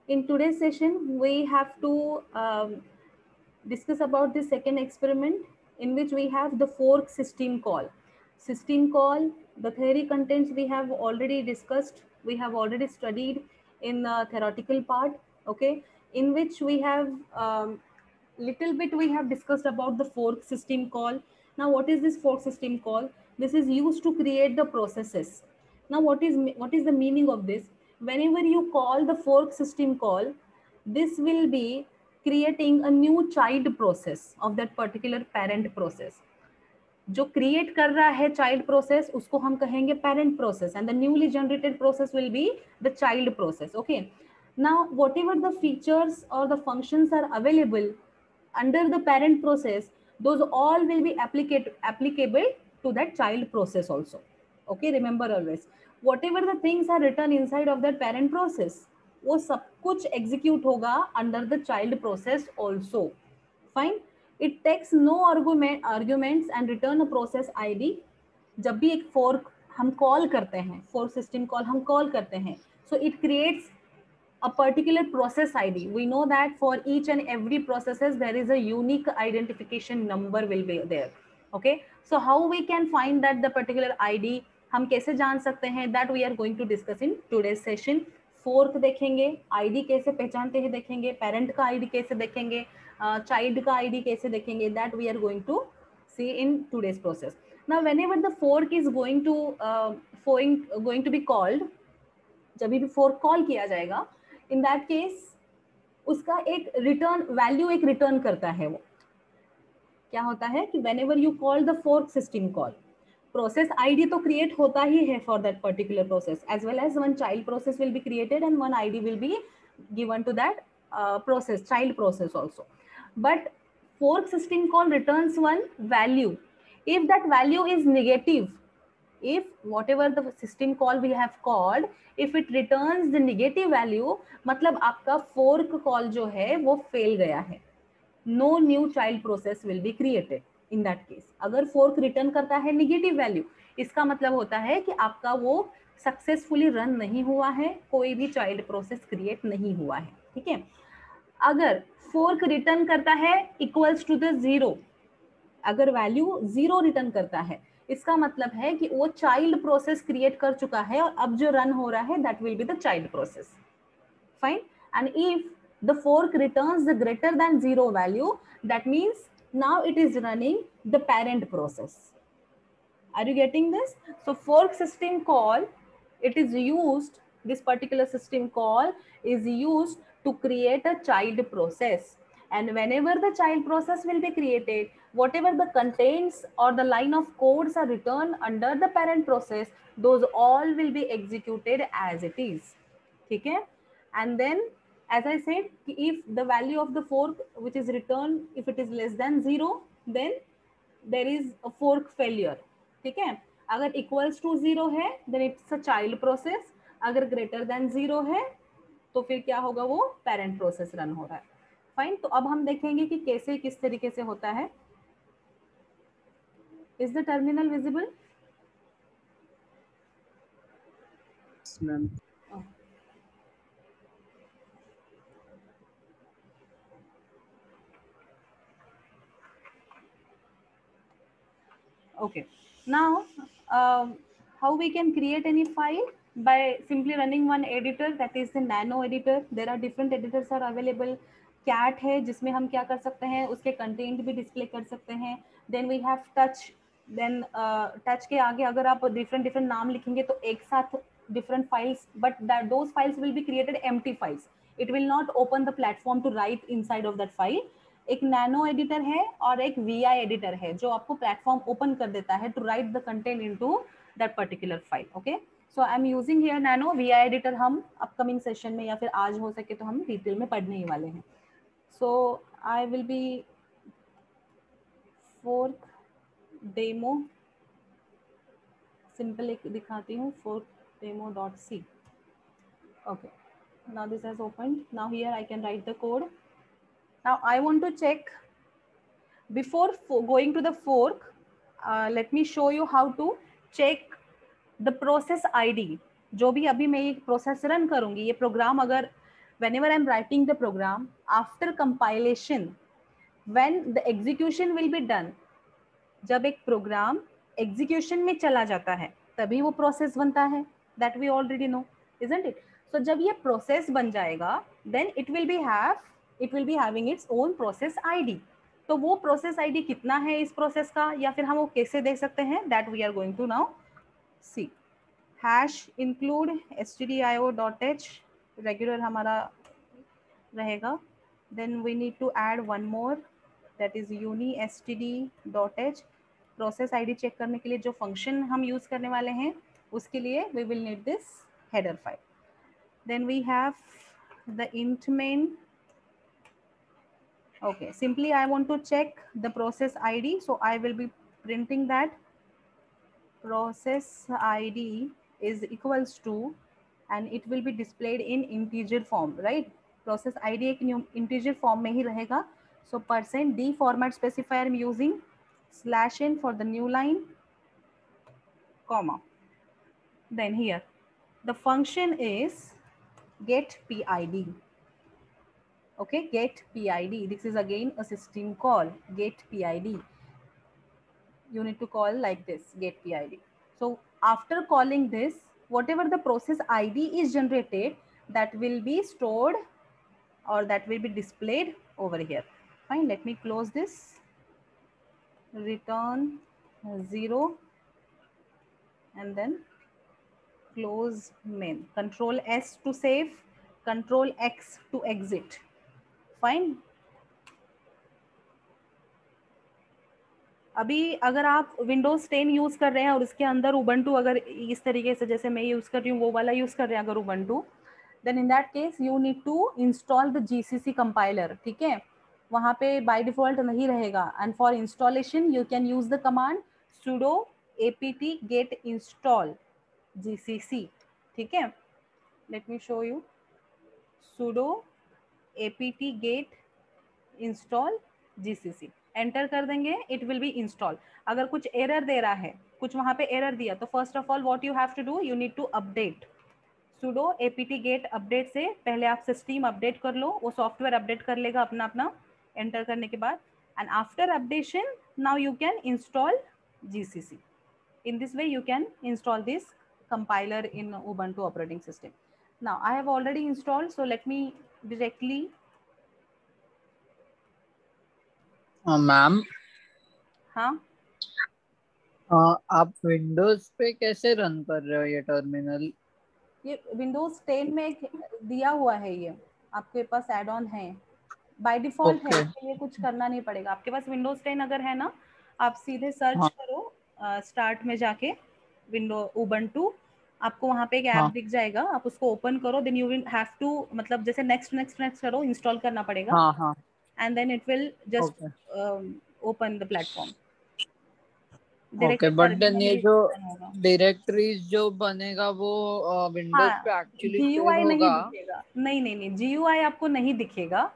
In today's session, we have to discuss about the second experiment in which we have the fork system call. System call, the theory contents we have already discussed, we have already studied in the theoretical part, okay, in which we have little bit we have discussed about the fork system call. Now, what is this fork system call? This is used to create the processes. Now, what is the meaning of this? Whenever you call the fork system call, this will be creating a new child process of that particular parent process. जो create कर रहा है child process उसको हम कहेंगे parent process and the newly generated process will be the child process. Okay, now whatever the features or the functions are available under the parent process, those all will be applicable to that child process also. Okay, remember always whatever the things are written inside of that parent process, वो सब कुछ execute होगा under the child process also. Fine. It takes no arguments and return a process ID. जब भी एक fork हम call करते हैं, fork system call हम call करते हैं, so it creates a particular process ID. We know that for each and every processes there is a unique identification number will be there. Okay, so how we can find that the particular ID, हम कैसे जान सकते हैं, that we are going to discuss in today's session. Fork देखेंगे, ID कैसे पहचानते हैं देखेंगे, पेरेंट का आईडी कैसे देखेंगे, चाइल्ड का आईडी कैसे देखेंगे, that we are going to see in today's process. Now whenever the fork is going to be called, जब भी fork कॉल किया जाएगा, इन दैट केस उसका एक रिटर्न वैल्यू एक रिटर्न करता है. वो क्या होता है कि whenever you call the fork system call, process ID तो क्रिएट होता ही है for that particular process, as well as one child process will be created and one ID will be given to that process, child process also. But fork system call returns one value. If that value is negative, if whatever the system call we have called, if it returns the negative value, मतलब आपका fork call जो है वो fail गया है. No new child process will be created in that case. अगर fork return करता है negative value, इसका मतलब होता है कि आपका वो सक्सेसफुली रन नहीं हुआ है, कोई भी चाइल्ड प्रोसेस क्रिएट नहीं हुआ है. ठीक है. अगर फोर्क रिटर्न करता है इक्वल्स टू द जीरो, अगर वैल्यू जीरो रिटर्न करता है, इसका मतलब है कि वो चाइल्ड प्रोसेस क्रिएट कर चुका है और अब जो रन हो रहा है that will be the child process. Fine. And if the fork returns the greater than zero value, that means now it is running the parent process. Are you getting this? So fork system call, it is used, this particular system call is used to create a child process. And whenever the child process will be created, whatever the contents or the line of codes are returned under the parent process, those all will be executed as it is. Okay? And then as I said, if the value of the fork which is returned, if it is less than zero, then there is a fork failure. ठीक है. अगर equals to zero है then it's a child process, अगर greater than zero है तो फिर क्या होगा, वो पेरेंट प्रोसेस रन हो रहा है. फाइन. तो अब हम देखेंगे कि कैसे किस तरीके से होता है. Is the terminal visible? Ma'am. Okay. Now, how we can create any file? By simply running one editor, that is the nano editor. There are different editors are available. cat है जिसमें हम क्या कर सकते हैं, उसके कंटेंट भी display कर सकते हैं. Then we have touch. Then touch के आगे अगर आप डिफरेंट डिफरेंट नाम लिखेंगे तो एक साथ different files, but that those files will be created empty files. It will not open the platform to write inside of that file. एक नैनो एडिटर है और एक VI एडिटर है जो आपको प्लेटफॉर्म ओपन कर देता है to write the content into that particular file. Okay, so I am using here nano. VI editor हम अपकमिंग सेशन में या फिर आज हो सके तो हम डिटेल में पढ़ने ही वाले हैं. So I will be fork demo, simple एक दिखाती हूँ, forkdemo.c. okay, now this has opened. Now here I can write the code. Now I want to check before going to the fork. Let me show you how to check the process ID. जो भी अभी मैं ये process run करूंगी, ये programme अगर whenever I'm writing the program, after compilation, when the execution will be done, जब एक प्रोग्राम एग्जीक्यूशन में चला जाता है तभी वो प्रोसेस बनता है, that we already know, isn't it? So जब ये प्रोसेस बन जाएगा, then it will be having its own process ID. तो वो प्रोसेस आईडी कितना है इस प्रोसेस का, या फिर हम वो कैसे देख सकते हैं, that we are going to now see. Hash include stdio.h regular हमारा रहेगा. Then we need to add one more, that is uni std.h. Process ID check करने के लिए जो फंक्शन हम यूज करने वाले हैं उसके लिए we will need this header file. Then we have the int main. Okay, simply I want to check the process id, so I will be printing that process id is equals to, and it will be displayed in integer form, right? Process id एक integer form में ही रहेगा. So %d format specifier I'm using, /n for the new line, comma. Then here the function is get PID. Okay, get PID. This is again a system call, get PID. You need to call like this, get PID. So after calling this, whatever the process ID is generated, that will be stored or that will be displayed over here. Fine, let me close this. Return 0 and then close main. Control S to save, Control X to exit. Fine. अभी अगर आप Windows 10 use कर रहे हैं और उसके अंदर Ubuntu अगर इस तरीके से जैसे मैं यूज कर रही हूँ वो वाला यूज कर रहे हैं अगर Ubuntu, then in that case you need to install the GCC compiler. ठीक है, वहां पे बाय डिफॉल्ट नहीं रहेगा. And for installation you can use the command sudo apt get install gcc. ठीक है, let me show you. sudo apt get install gcc enter कर देंगे, इट विल बी इंस्टॉल. अगर कुछ एरर दे रहा है, कुछ वहां पे एरर दिया, तो first of all what you have to do, you need to update. sudo apt get update से पहले आप सिस्टम अपडेट कर लो, वो सॉफ्टवेयर अपडेट कर लेगा अपना अपना एंटर करने के बाद. And after updation now you can install gcc. in this way you can install this compiler in ubuntu operating system. Now I have already installed, so let me directly. Ma'am, हाँ, आप Windows पे कैसे run कर रहे हो ये terminal? ये Windows 10 में एक दिया हुआ है, ये आपके पास एड ऑन है, बाय डिफॉल्ट है, इसके लिए कुछ करना नहीं पड़ेगा. आपके पास विंडोज 10 अगर है ना, आप सीधे सर्च करो स्टार्ट में जाके विंडो उबंटू, आपको वहां पे एक ऐप दिख जाएगा, आप उसको ओपन करो. Then you will have to, मतलब जैसे नेक्स्ट नेक्स्ट नेक्स्ट करो, इंस्टॉल करना पड़ेगा. And then it will just open the platform. Okay, but then ये जो डायरेक्टरीज जो बनेगा वो विंडोज पे एक्चुअली GUI सेव नहीं होगा? दिखेगा. नहीं नहीं नहीं, GUI आपको नहीं दिखेगा.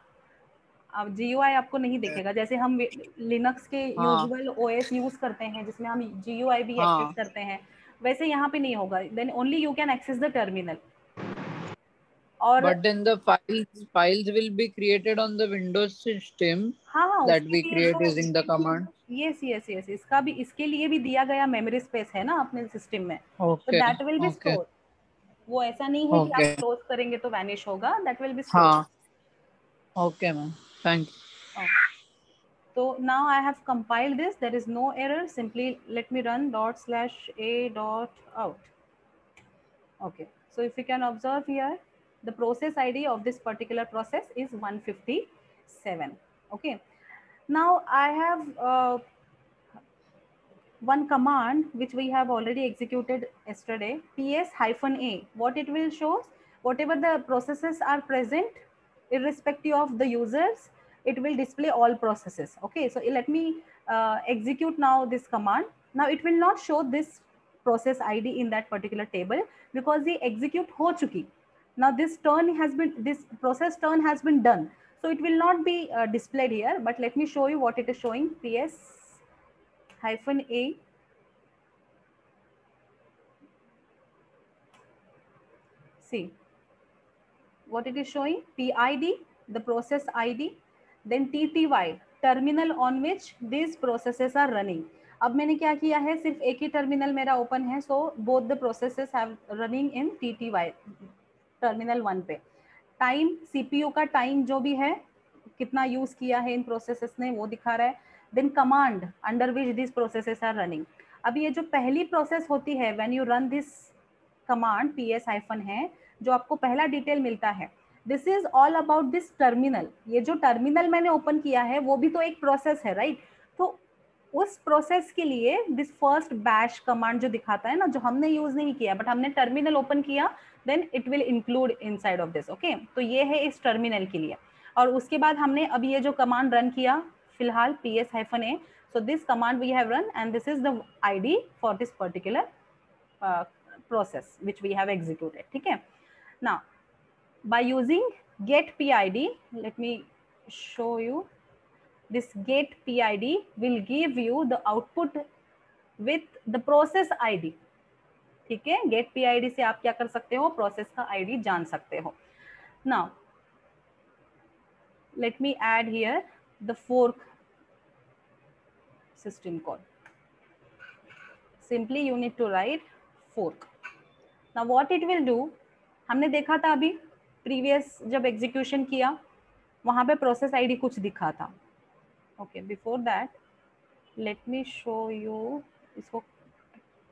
अब GUI आपको नहीं दिखेगा. जैसे हम लिनक्स के यूजुअल OS यूज करते हैं जिसमें हम GUI भी एक्सेस करते हैं, वैसे यहाँ पे नहीं होगा. Then only you can access the terminal. और but then the files will be created on the Windows system हाँ, that उसके we लिए create तो using the command. Yes yes yes, इसका भी, इसके लिए भी दिया गया मेमोरी स्पेस है ना अपने सिस्टम में, तो दैट विल बी स्टोर. वो ऐसा नहीं है कि आप क्लोज करेंगे तो वैनिश होगा, दैट विल बी स्टोर. हाँ, okay ma'am, thank you. So now I have compiled this. There is no error. Simply let me run ./a.out. Okay. So if you can observe here, the process ID of this particular process is 157. Okay. Now I have one command which we have already executed yesterday, ps-a. What it will show, whatever the processes are present, irrespective of the users, it will display all processes. Okay, so let me execute now this command. Now it will not show this process ID in that particular table because the execute ho chuki. Now this process turn has been done, so it will not be displayed here. But let me show you what it is showing. ps-a. See, what it is showing, PID, the process ID, then TTY, terminal on which these processes are running. अब मैंने क्या किया है, सिर्फ एक ही terminal मेरा open है, so both the processes have running in TTY, terminal 1 पे. टाइम, सीपीयू का टाइम जो भी है, कितना यूज किया है इन प्रोसेसेस ने, वो दिखा रहा है. Then command under which this processes are running. अब ये जो पहली प्रोसेस होती है, when you run this command ps hyphen है, जो आपको पहला डिटेल मिलता है, this is all about this terminal. ये जो टर्मिनल मैंने ओपन किया है वो भी तो एक प्रोसेस है, राइट? तो उस प्रोसेस के लिए दिस फर्स्ट बैश कमांड जो दिखाता है ना, जो हमने यूज नहीं किया बट हमने टर्मिनल ओपन किया, then it will include inside of this. Okay, तो ये है इस टर्मिनल के लिए. और उसके बाद हमने अभी ये जो कमांड रन किया फिलहाल ps-a, so this command we have run and this is the id for this particular process which we have executed. ठीक है. Now by using get pid, let me show you. This get pid will give you the output with the process id. ठीक है, get pid से आप क्या कर सकते हो, प्रोसेस का id जान सकते हो. Now let me add here the fork system call. Simply you need to write fork. Now what it will do, हमने देखा था अभी प्रीवियस जब एग्जीक्यूशन किया वहां पे प्रोसेस आईडी कुछ दिखा था. Okay, before that let me show you. इसको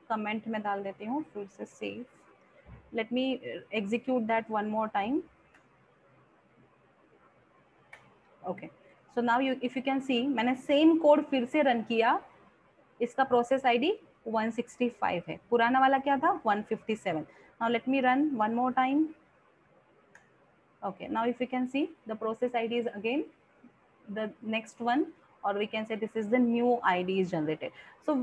कमेंट में डाल देती हूँ फिर से save. Let me execute that one more time. Okay, so now you if you can see, मैंने सेम कोड फिर से रन किया. इसका प्रोसेस आईडी 165 है, पुराना वाला क्या था 157. Now let me run one more time. Okay, now if you can see the process ID is again the next one, or we can say this is the new ID is generated. So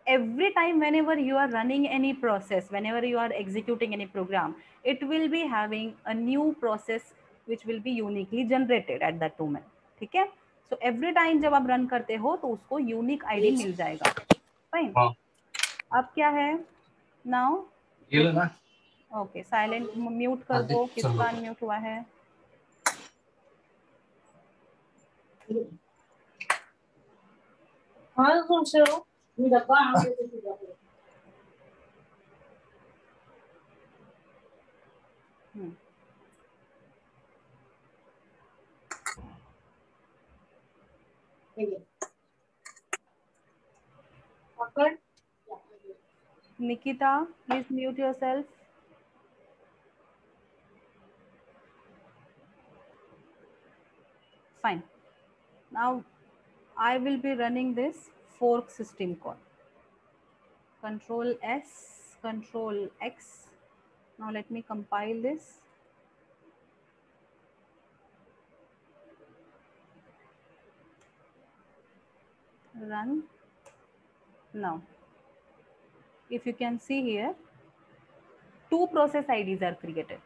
every time whenever you are running any process, whenever you are executing any program, it will be having a new process which will be uniquely generated at that moment. ठीक है. So every time जब आप run करते हो तो उसको unique ID मिल जाएगा. Fine. अब क्या है नाउ, ओके साइलेंट म्यूट कर दो, किसका अनम्यूट हुआ है. Nikita, please mute yourself. Fine. Now I will be running this fork system call. Control S, Control X. Now let me compile this. Run. Now, if you can see here, two process IDs are created.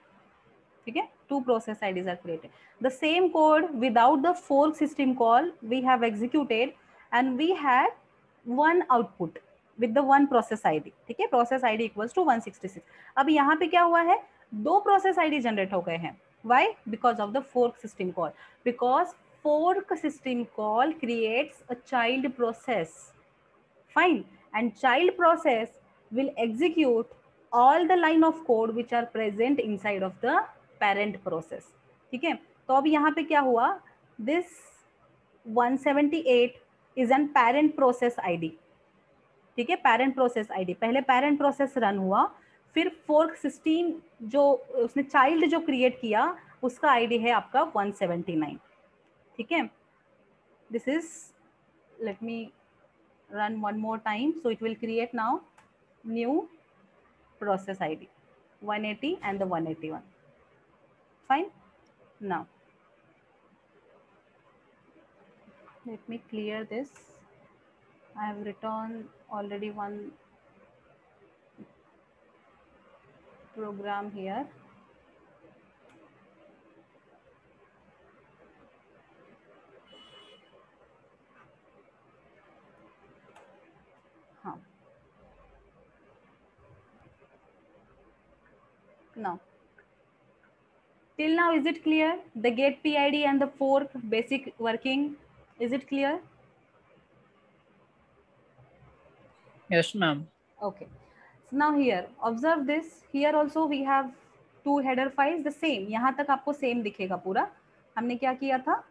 Okay, two process IDs are created. The same code without the fork system call we have executed, and we had one output with the one process ID. ठीक है, process ID equals to 166. अब यहाँ पे क्या हुआ है, दो process ID generate हो गए हैं. Why? Because of the fork system call. Because fork system call creates a child process. Fine. And child process will execute all the line of code which are present inside of the parent process. ठीक है, तो अब यहाँ पे क्या हुआ, this 178 is an parent process ID. ठीक है, parent process ID. पहले parent process रन हुआ, फिर fork system जो उसने child जो create किया उसका ID है आपका 179. ठीक है, this is, let me run one more time, so it will create now new process ID 180 and the 181. Fine. Now let me clear this. I have written already one program here. Now Till now, is it clear? The get PID and the fork basic working, is it clear? Yes, ma'am. Okay. So now here, observe this. Here also we have two header files, the same. यहाँ तक आपको same दिखेगा पूरा. हमने क्या किया था?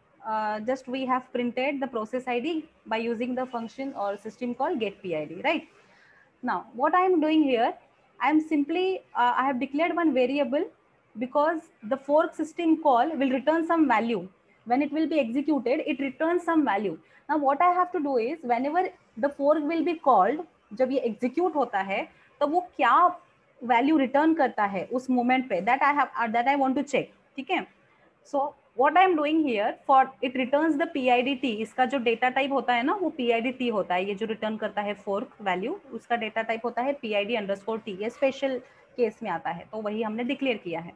Just we have printed the process ID by using the function or system called get PID, right? Now, what I am doing here, I am simply, I have declared one variable because the fork system call will return some value. When it will be executed, it returns some value. Now, what I have to do is, whenever the fork will be called, जब ये execute होता है, तो वो क्या value return करता है उस moment पे, that I want to check, ठीक है? So what I am doing here, for it returns the PID T. इसका जो data type होता है ना, वो PID T होता है. ये जो return करता है fork value, उसका data type होता है PID underscore T. ये special case में आता है, तो वही हमने declare किया है.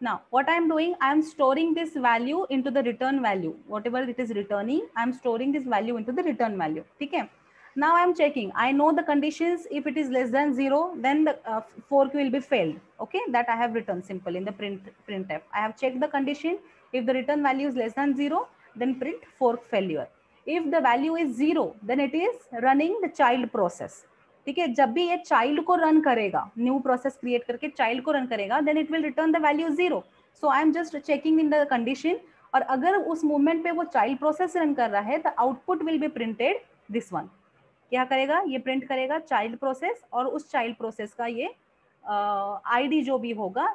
Now what I am doing, I am storing this value into the return value. Whatever it is returning, I am storing this value into the return value. ठीक है? Now I am checking. I know the conditions. If it is less than 0, then the fork will be failed. Okay, that I have written simple in the printf. I have checked the condition. If the return value is less than 0, then print fork failure. If the value is 0, then it is running the child process. ठीक है, जब भी ये child को run करेगा, new process create करके child को run करेगा, then it will return the value 0. So I am just checking in the condition, और अगर उस मोमेंट पे वो चाइल्ड प्रोसेस रन कर रहा है, the output will be printed this one. क्या करेगा, ये प्रिंट करेगा चाइल्ड प्रोसेस, और उस चाइल्ड प्रोसेस का ये आईडी जो भी होगा,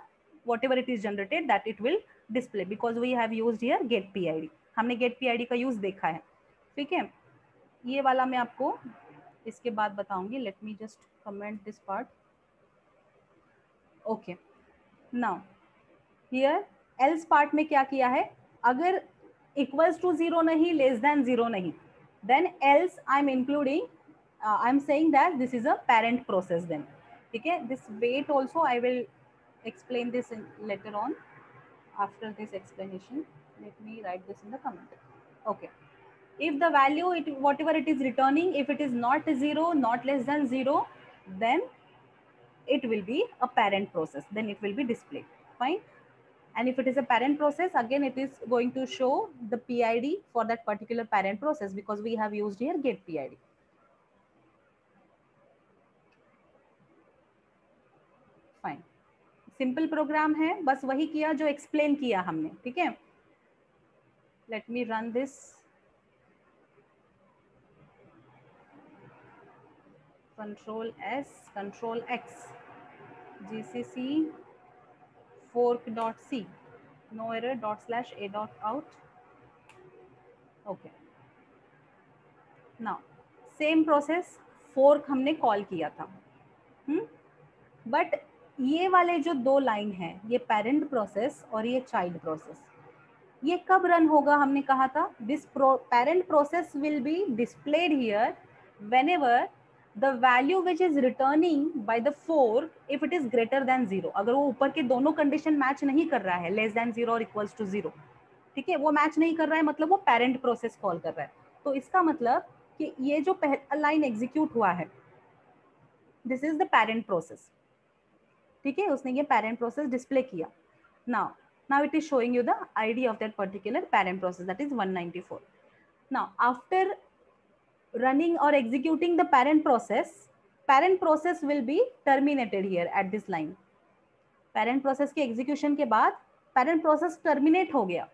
whatever it is generated, that it will display, because we have used here get PID. हमने get PID का यूज देखा है. ठीक है, ये वाला मैं आपको इसके बाद बताऊंगी. Let me just comment this part. Okay, now here else part में क्या किया है, अगर इक्वल्स टू 0 नहीं, लेस देन 0 नहीं, then else I am including, I am saying that this is a parent process. Then ठीक है, this wait also I will explain this in later on. After this explanation, let me write this in the comment. Okay, if the value, whatever it is returning, if it is not 0, not less than 0, then it will be a parent process, then it will be displayed. Fine. And if it is a parent process, again it is going to show the PID for that particular parent process, because we have used here get PID. Fine. Simple program है, बस वही किया जो explain किया हमने. ठीक है, let me run this. Control S, control x, gcc fork.c, no error ./a.out. Okay, now same process fork हमने कॉल किया था. बट ये वाले जो दो लाइन हैं, ये पेरेंट प्रोसेस और ये चाइल्ड प्रोसेस, ये कब रन होगा, हमने कहा था this parent process will be displayed here whenever the value which is returning by the fork, if it is greater than 0. अगर वो ऊपर के दोनों कंडीशन मैच नहीं कर रहा है, लेस देन 0 और इक्वल्स टू 0, ठीक है, वो मैच नहीं कर रहा है, मतलब वो पेरेंट प्रोसेस कॉल कर रहा है. तो इसका मतलब कि ये जो पहला लाइन एग्जीक्यूट हुआ है, this is the parent process. ठीक है, उसने ये पेरेंट प्रोसेस डिस्प्ले किया. Now it is showing you the ID of that particular parent process, that is 194. Now after running or executing the parent process will be terminated here at this line. parent process के execution के बाद parent process terminate हो गया.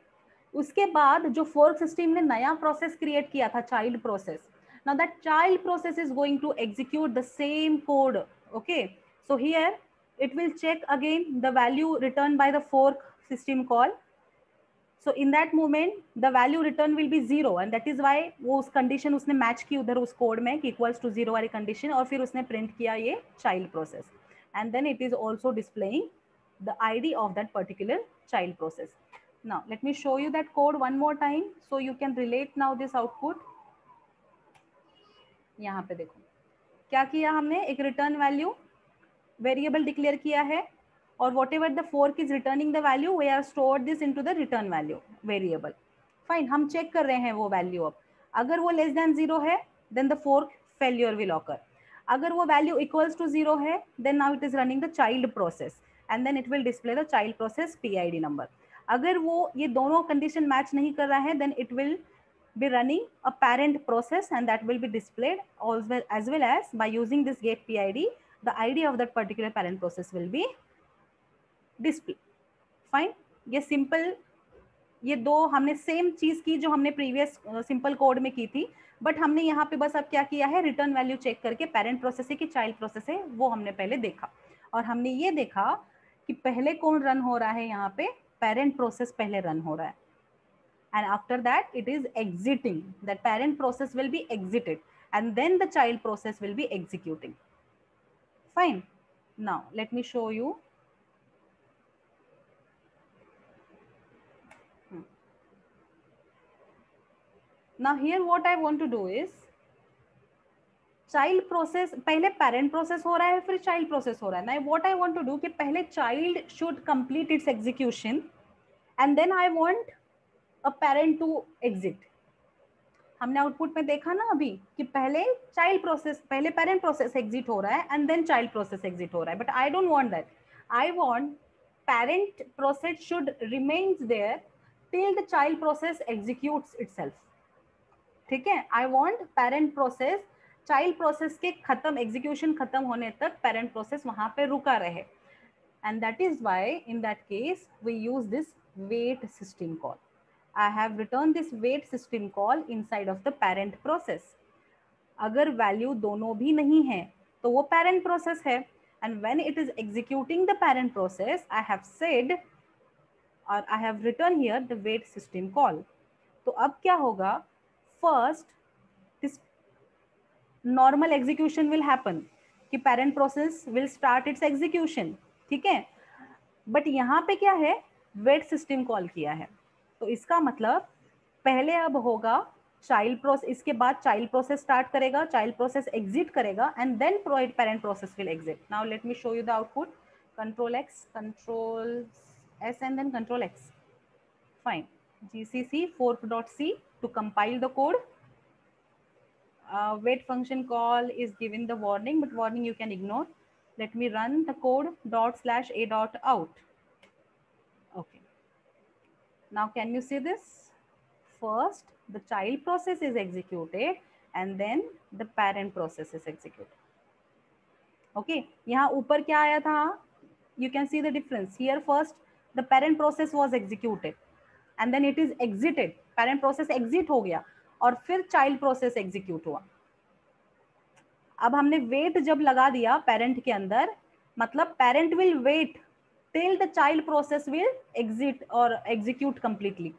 उसके बाद जो fork system ने नया process create किया था, child process, now that child process is going to execute the same code. Okay, so here it will check again the value returned by the fork system call. So in that moment the value return will be 0, and that is why वो उस condition उसने match की उधर उस code में कि equals to 0 वाली condition, और फिर उसने print किया ये child process, and then it is also displaying the ID of that particular child process. Now let me show you that code one more time so you can relate now this output. यहाँ पे देखो क्या किया हमने, एक return value variable declare किया है, और whatever the fork is returning the value, we are stored this into the return value variable. Fine, हम चेक कर रहे हैं वो वैल्यू. अब अगर वो लेस देन 0 है, then the fork failure will occur. अगर वो वैल्यू इक्वल्स टू 0 है, then now it is running the child process, and then it will display the child process PID number. अगर वो ये दोनों कंडीशन मैच नहीं कर रहा है, then it will be running a parent process and that will be displayed as well as by using this get PID, the ID of that particular parent process will be displayed. Fine. ये simple, ये दो हमने same चीज की जो हमने previous simple code में की थी, बट हमने यहाँ पे बस अब क्या किया है, रिटर्न वैल्यू चेक करके पेरेंट प्रोसेस है कि चाइल्ड प्रोसेस है वो हमने पहले देखा, और हमने ये देखा कि पहले कौन रन हो रहा है, यहाँ पे पेरेंट प्रोसेस पहले रन हो रहा है, and after that it is exiting, that parent process will be exited and then the child process will be executing. Fine. Now let me show you. Now here what I want to do is, child process पहले parent process हो रहा है फिर child process हो रहा है. Now what I want to do कि पहले child should complete its execution and then I want a parent to exit. हमने आउटपुट में देखा ना अभी कि पहले चाइल्ड प्रोसेस, पहले पेरेंट प्रोसेस एग्जिट हो रहा है and then child process exit हो रहा है, but I don't want that. I want parent process should remains there till the child process executes itself. ठीक है, आई want parent process, child process के खत्म, एग्जीक्यूशन खत्म होने तक पेरेंट प्रोसेस वहां पे रुका रहे, and that is why in that case we use this wait system call. I have returned this wait system call inside of the parent process. अगर वैल्यू दोनों भी नहीं है तो वो parent process है, and when it is executing the parent process, I have said or I have written here the wait system call. तो अब क्या होगा, first this normal execution will happen कि parent process will start its execution. ठीक है, but यहाँ पे क्या है, wait system call किया है, तो इसका मतलब पहले अब होगा चाइल्ड प्रोसेस, इसके बाद चाइल्ड प्रोसेस स्टार्ट करेगा, चाइल्ड प्रोसेस एग्जिट करेगा and then parent process will exit. Now let me show you the output. Control X, control S and then control X. Fine. gcc fork.c to compile the code. Wait function call is given the warning, but warning you can ignore. Let me run the code ./a.out. Okay. Now can you see this? First, the child process is executed and then the parent process is executed. Okay, यहाँ ऊपर क्या आया था? You can see the difference. Here first, the parent process was executed and then it is exited. Parent process exit हो गया और फिर child process execute हुआ. अब हमने wait जब लगा दिया parent के अंदर, मतलब parent will wait till the child process will exit or execute completely.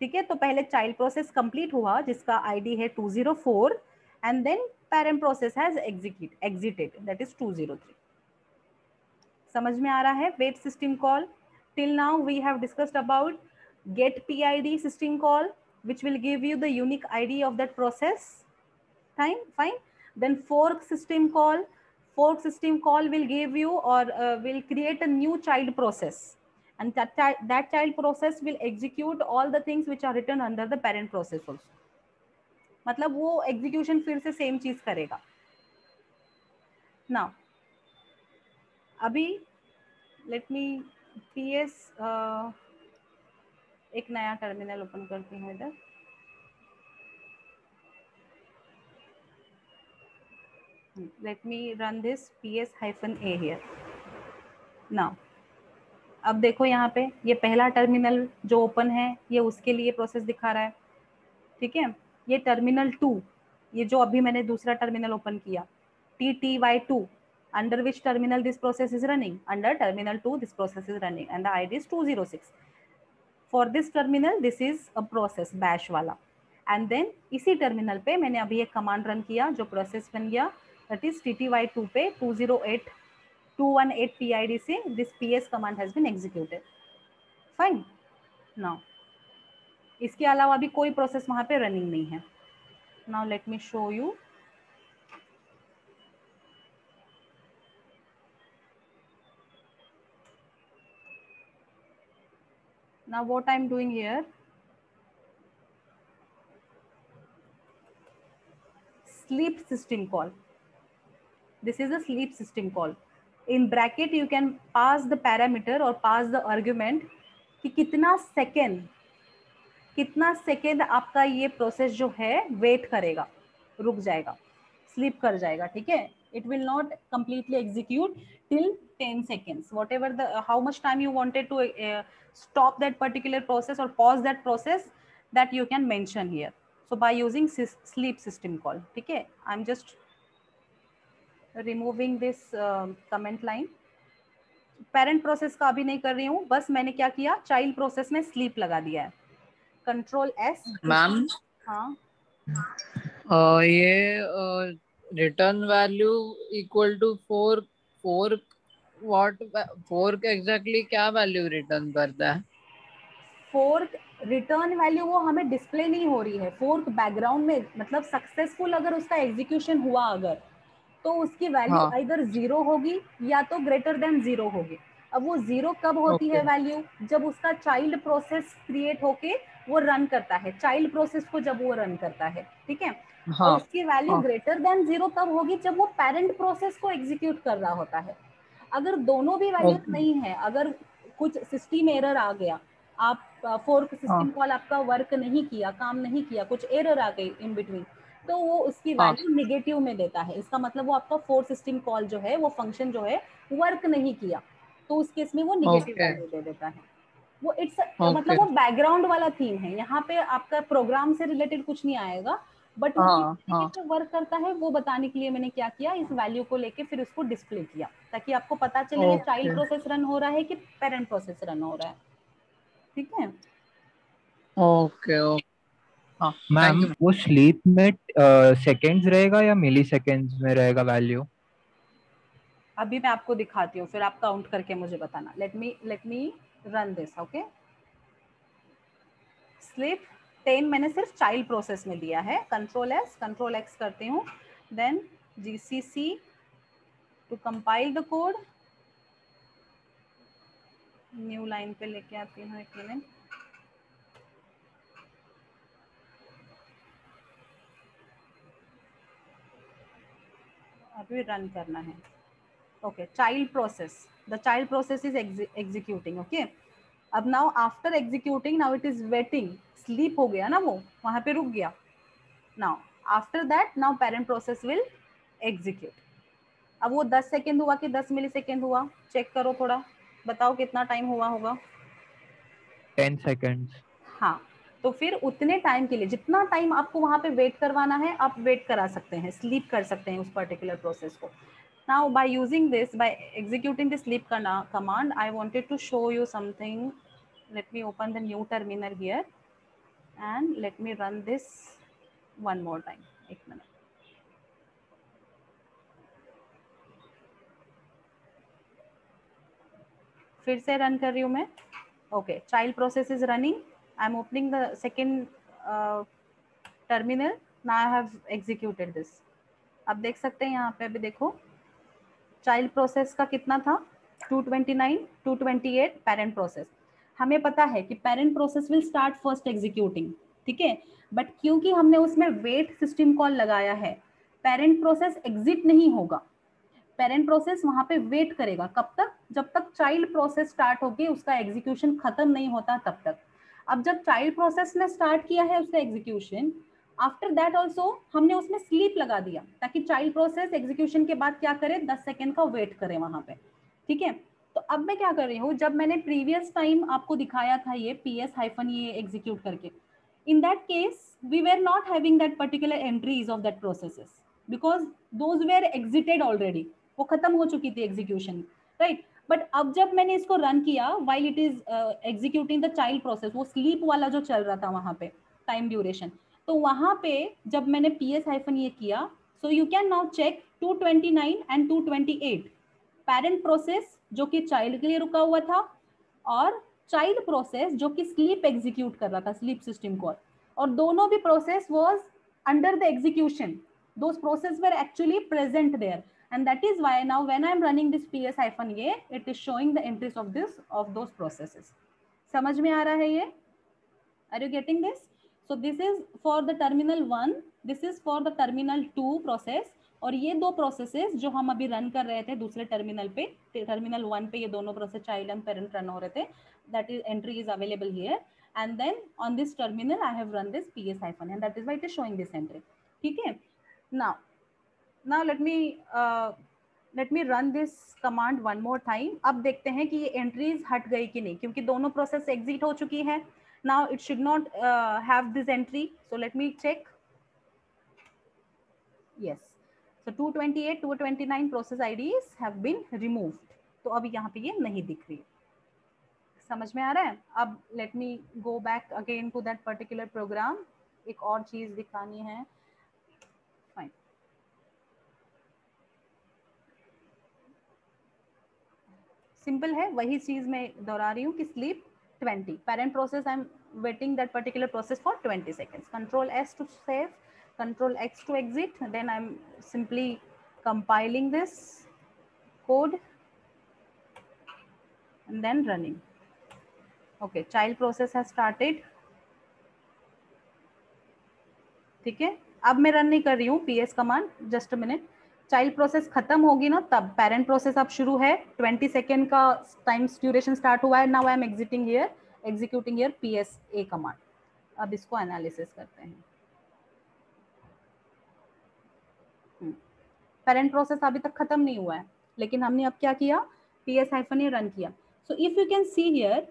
ठीक है, तो पहले चाइल्ड प्रोसेस कंप्लीट हुआ जिसका आईडी है 204 and then parent process has exited, that is 203. समझ में आ रहा है wait system call? Till now we have discussed about get PID system call which will give you the unique ID of that process. Fine. Then fork system call. Fork system call will give you or will create a new child process. And that child process will execute all the things which are written under the parent process also. मतलब वो execution फिर से same चीज करेगा. Now, अभी let me PS एक नया terminal open करती हूँ इधर. Let me run this PS-A here. Now, अब देखो यहाँ पे ये पहला टर्मिनल जो ओपन है ये उसके लिए प्रोसेस दिखा रहा है. ठीक है, ये टर्मिनल 2, ये जो अभी मैंने दूसरा टर्मिनल ओपन किया TTY2, under which terminal this process is running, under terminal 2 this process is running and the ID is 206. For this terminal this is a process bash वाला, एंड देन इसी terminal पे मैंने अभी एक command run किया जो process बन गया, दैट इज TTY2 पे 218 PID से this PS command has been executed. Fine. Now, इसके अलावा भी कोई प्रोसेस वहां पे रनिंग नहीं है. Now let me show you. Now what I'm doing here, sleep system call. This is a sleep system call. In bracket you can pass the parameter or pass the argument कि कितना second आपका ये process जो है wait करेगा, रुक जाएगा, sleep कर जाएगा, ठीक है. It will not completely execute till 10 seconds, whatever the how much time you wanted to stop that particular process or pause that process, that you can mention here. So by using sleep system call, ठीक है. I'm just removing this comment line. Parent process का अभी नहीं कर रही हूँ, बस मैंने क्या किया, चाइल्ड प्रोसेस में स्लीप लगा दिया है. Control S. मैम हाँ, ये return value equal to fork what, fork exactly क्या वैल्यू रिटर्न करता है? फोर्क रिटर्न वैल्यू वो हमें डिस्प्ले नहीं हो रही है. फोर्क बैकग्राउंड में, मतलब सक्सेसफुल अगर उसका एग्जीक्यूशन हुआ अगर, तो उसकी वैल्यू हाँ. आइदर 0 होगी या तो ग्रेटर देन 0 होगी. अब वो 0 कब होती है ओके. वैल्यू, जब उसका चाइल्ड प्रोसेस क्रिएट होके वो रन करता है, चाइल्ड प्रोसेस को जब वो रन करता है, ठीक है. और हाँ. उसकी वैल्यू हाँ. ग्रेटर देन 0 तब होगी जब वो पेरेंट प्रोसेस को एग्जीक्यूट कर रहा होता है. अगर दोनों भी वैल्यूज ओके. नहीं है, अगर कुछ सिस्टम एरर आ गया, आप फोर्क सिस्टम हाँ. कॉल आपका वर्क नहीं किया, काम नहीं किया, कुछ एरर आ गई इन बिटवीन, तो वो उसकी हाँ. वैल्यू नेगेटिव में देता है. इसका मतलब वो आपका फोर्क सिस्टम कॉल जो है, वो फंक्शन जो है वर्क नहीं किया, तो उस केस में वो नेगेटिव ओके. वैल्यू दे देता है. वो इट्स मतलब ओके. वो बैकग्राउंड वाला थीम है, यहाँ पे आपका प्रोग्राम से रिलेटेड कुछ नहीं आएगा, बट वो किस हाँ. तरीके हाँ. से वर्क करता है वो बताने के लिए मैंने क्या किया, इस वैल्यू को लेके फिर उसको डिस्प्ले किया, ताकि आपको पता चले ये चाइल्ड ओके. प्रोसेस रन हो रहा है कि पेरेंट प्रोसेस रन हो रहा है. ठीक है. ओके. ओके. हाँ. Ma'am thank you. वो स्लीप में सेकेंड्स रहेगा या मिली सेकेंड्स में रहेगा वैल्यू? अभी मैं आपको दिखाती हूँ, फिर आप काउंट करके मुझे बताना. Let me run this. Okay, sleep 10 मैंने सिर्फ चाइल्ड प्रोसेस में दिया है. कंट्रोल एक्स करती हूँ, then GCC to compile the code. New line पे लेके आती हूँ, एक मिनट. अभी रन करना है. Okay, child process, the child process is executing. Okay, अब now after executing, now it is waiting. Sleep हो गया ना, वो वहां पे रुक गया. Now after that, now parent process will execute. अब वो 10 सेकेंड हुआ कि 10 मिली सेकेंड हुआ, चेक करो थोड़ा, बताओ कितना टाइम हुआ होगा. 10 seconds. हाँ, तो फिर उतने टाइम के लिए जितना टाइम आपको वहां पे वेट करवाना है, आप वेट करा सकते हैं, स्लीप कर सकते हैं उस पर्टिकुलर प्रोसेस को. Now by using this, by executing the sleep command, I wanted to show you something. Let me open the new terminal here and let me run this one more time. एक minute. फिर से run कर रही हूँ मैं. Okay, child process is running. I am opening the second terminal. Now I have executed this. अब देख सकते हैं यहाँ पे, अभी देखो चाइल्ड प्रोसेस का कितना था, 229, 228 पेरेंट प्रोसेस. हमें पता है कि parent process will start first executing, ठीक है. बट क्योंकि हमने उसमें वेट सिस्टम कॉल लगाया है, पेरेंट प्रोसेस एग्जिट नहीं होगा. पेरेंट प्रोसेस वहां पे वेट करेगा, कब तक, जब तक चाइल्ड प्रोसेस स्टार्ट होगी, उसका एग्जीक्यूशन खत्म नहीं होता तब तक. अब जब चाइल्ड प्रोसेस ने स्टार्ट किया है उसका एग्जीक्यूशन, आफ्टर दैट ऑल्सो हमने उसमें स्लीप लगा दिया, ताकि चाइल्ड प्रोसेस एग्जीक्यूशन के बाद क्या करे, 10 सेकेंड का वेट करे वहां पे. ठीक है. तो अब मैं क्या कर रही हूँ, जब मैंने प्रीवियस टाइम आपको दिखाया था ये PS- ये एग्जीक्यूट करके, in that case we were not having that particular entries of that processes because those were exited already. वो खत्म हो चुकी थी एग्जीक्यूशन, राइट. बट अब जब मैंने इसको रन किया, while it is executing the child process, वो स्लीप वाला जो चल रहा था वहां पे टाइम ड्यूरेशन, तो वहां पे जब मैंने PS- ये किया, so you can now check 229 and 228 parent process जो कि चाइल्ड के लिए रुका हुआ था, और चाइल्ड प्रोसेस जो कि स्लीप एग्जीक्यूट कर रहा था, स्लीप सिस्टम कॉल. और दोनों भी process was under the execution. Those process were actually present there, and that is why now when I am running this PS-A, it is showing the entries of those processes. समझ में आ रहा है ये? Are you getting this? So this is for the terminal 1, this is for the terminal 2 process. और ये दो processes जो हम अभी रन कर रहे थे दूसरे टर्मिनल पे, टर्मिनल 1 पे ये दोनों process child and parent run हो रहे थे. that is entry is available here, and then on this terminal I have run this ps hyphen, and that is why it is showing this entry. ठीक है. Now let me run this command one more time. अब देखते हैं कि ये entries हट गई कि नहीं, क्योंकि दोनों प्रोसेस एग्जिट हो चुकी है. Now it should not have this entry, so let me check. Yes, so 228 229 process IDs have been removed. तो अब यहाँ पे ये नहीं दिख रही. समझ में आ रहा है? अब let me go back again to that particular program. एक और चीज दिखानी है. Fine. सिंपल है, वही चीज मैं दोहरा रही हूँ कि sleep 20 parent process I'm waiting that particular process for 20 seconds. Control S to save, Control X to exit, then I'm simply compiling this code and then running. Okay, child process has started. ठीक है, अब मैं run नहीं कर रही हूँ PS command. Just a minute. Child process खत्म होगी ना तब पेरेंट प्रोसेस अब शुरू है. 20 सेकेंड का टाइम ड्यूरेशन स्टार्ट हुआ है. Now I am exiting here, executing here PSA command. अब इसको एनालिसिस करते हैं. पेरेंट प्रोसेस अभी तक खत्म नहीं हुआ है, लेकिन हमने अब क्या किया, PS हाइफन रन किया. So if you can see here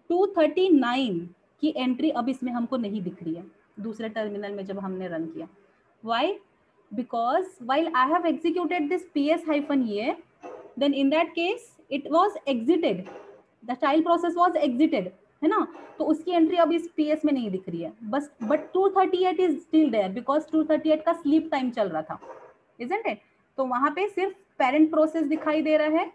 239 की एंट्री अब इसमें हमको नहीं दिख रही है दूसरे टर्मिनल में जब हमने रन किया. Why? Because while I have executed this PS hyphen here, then in that case it was exited, the child process was exited, है ना. तो उसकी एंट्री अब इस PS में नहीं दिख रही है बस. But 238 is still there because 238 का स्लीप टाइम चल रहा था, isn't it? तो वहां पे सिर्फ पेरेंट प्रोसेस दिखाई दे रहा है.